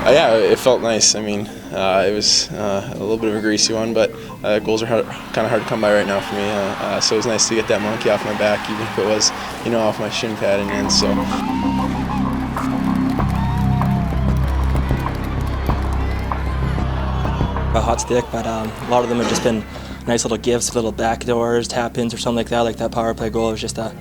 Yeah, it felt nice. I mean, it was a little bit of a greasy one, but goals are kind of hard to come by right now for me. So it was nice to get that monkey off my back, even if it was, off my shin pad and in. So. A hot stick, but a lot of them have just been nice little gifts, little backdoors, tap-ins or something like that power play goal. It was just I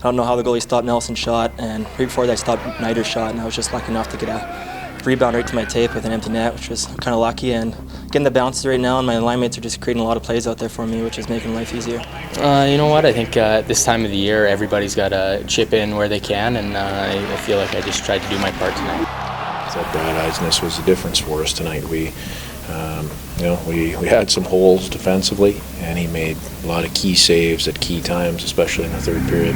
don't know how the goalie stopped Nelson's shot, and right before that stopped Nider's shot, and I was just lucky enough to get a rebound right to my tape with an empty net, which was kind of lucky. And getting the bounces right now, and my line mates are just creating a lot of plays out there for me, which is making life easier. You know what? I think this time of the year, everybody's got to chip in where they can, and I feel like I just tried to do my part tonight. That Brad Eisness was the difference for us tonight. We had some holes defensively, and he made a lot of key saves at key times, especially in the third period.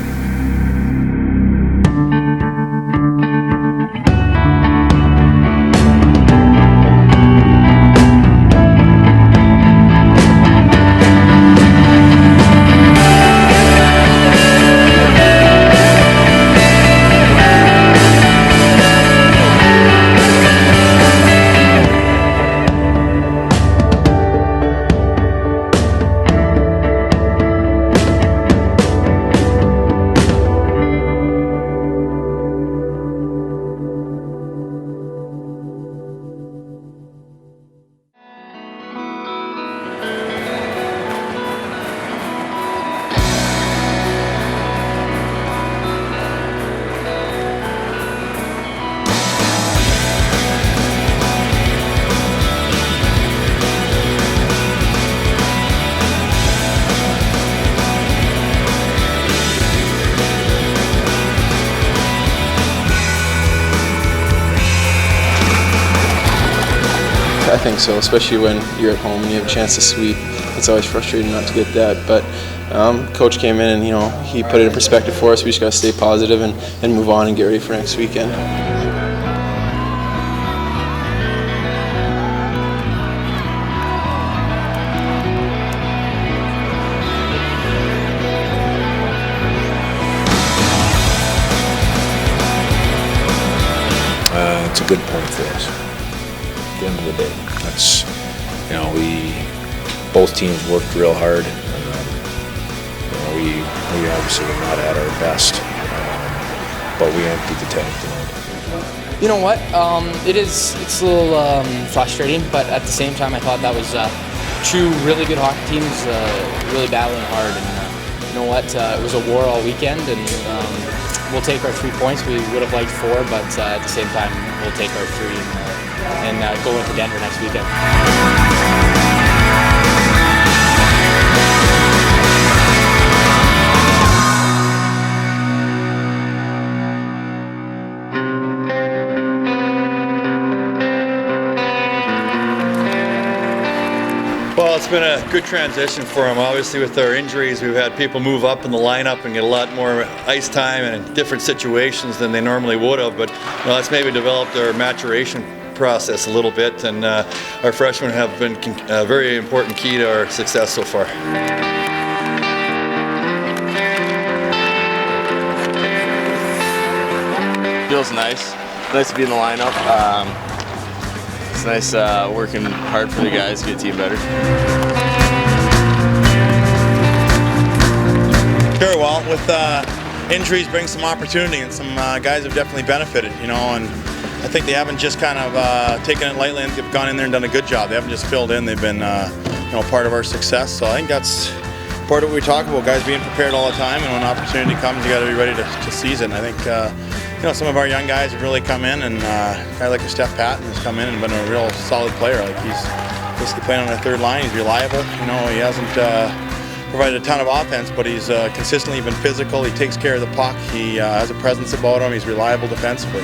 I think so, especially when you're at home and you have a chance to sweep. It's always frustrating not to get that, but Coach came in and he put it in perspective for us. We just got to stay positive and move on and get ready for next weekend. It's a good point for us. At the end of the day, that's both teams worked real hard. We obviously were not at our best, but we emptied the tank tonight. You know what? It's a little frustrating, but at the same time, I thought that was two really good hockey teams really battling hard. And you know what? It was a war all weekend, and we'll take our 3 points. We would have liked 4, but at the same time, we'll take our 3 and go into Denver next weekend. Well, it's been a good transition for him. Obviously, with our injuries, we've had people move up in the lineup and get a lot more ice time in different situations than they normally would have. But that's maybe developed our maturation process a little bit, and our freshmen have been a very important key to our success so far. Feels nice. Nice to be in the lineup. It's nice working hard for the guys to get the team better. Sure, well, with injuries brings some opportunity, and some guys have definitely benefited, and I think they haven't just kind of taken it lightly and gone in there and done a good job. They haven't just filled in. They've been part of our success. So I think that's part of what we talk about, guys being prepared all the time, and when opportunity comes, you got to be ready to seize it. And I think some of our young guys have really come in, and a guy like Steph Patton has come in and been a real solid player. Like, he's basically playing on the third line. He's reliable. He hasn't provided a ton of offense, but he's consistently been physical. He takes care of the puck. He has a presence about him. He's reliable defensively.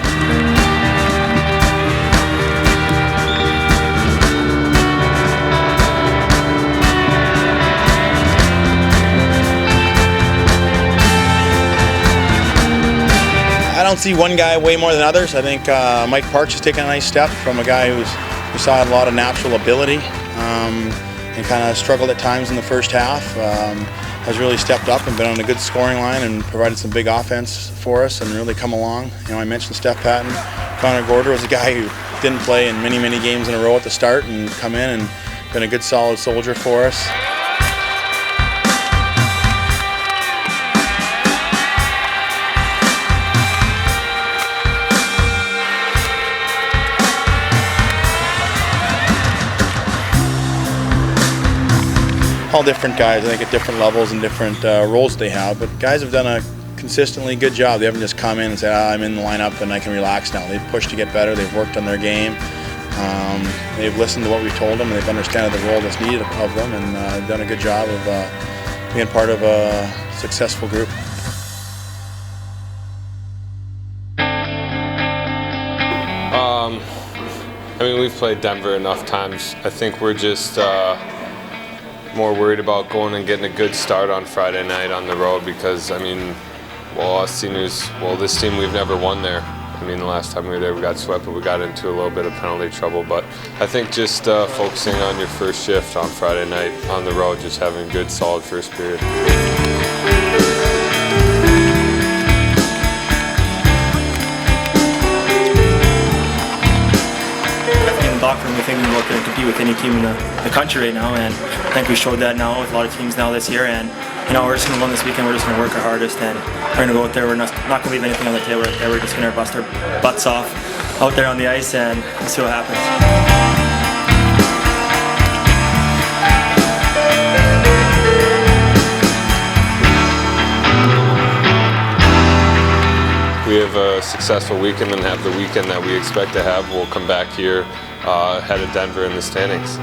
I don't see one guy way more than others. I think Mike Parks has taken a nice step from a guy who saw a lot of natural ability and kind of struggled at times in the first half. Has really stepped up and been on a good scoring line and provided some big offense for us and really come along. I mentioned Steph Patton. Connor Gorder was a guy who didn't play in many games in a row at the start and come in and been a good solid soldier for us. All different guys, I think, at different levels and different roles they have, but guys have done a consistently good job. They haven't just come in and said, I'm in the lineup and I can relax now. They've pushed to get better, they've worked on their game, they've listened to what we told them, and they've understood the role that's needed of them, and done a good job of being part of a successful group. I mean, we've played Denver enough times. I think we're just more worried about going and getting a good start on Friday night on the road because, I mean, well, us seniors, this team, we've never won there. I mean, the last time we were there, we got swept, but we got into a little bit of penalty trouble. But I think just focusing on your first shift on Friday night on the road, just having a good, solid first period. Locker room, we think we can go out there and compete with any team in the country right now, and I think we showed that now with a lot of teams now this year. And we're just going to go this weekend. We're just going to work our hardest, and we're going to go out there. We're not going to leave anything on the table right there. We're just going to bust our butts off out there on the ice and see what happens. We have a successful weekend and have the weekend that we expect to have. We'll come back here ahead of Denver in the standings.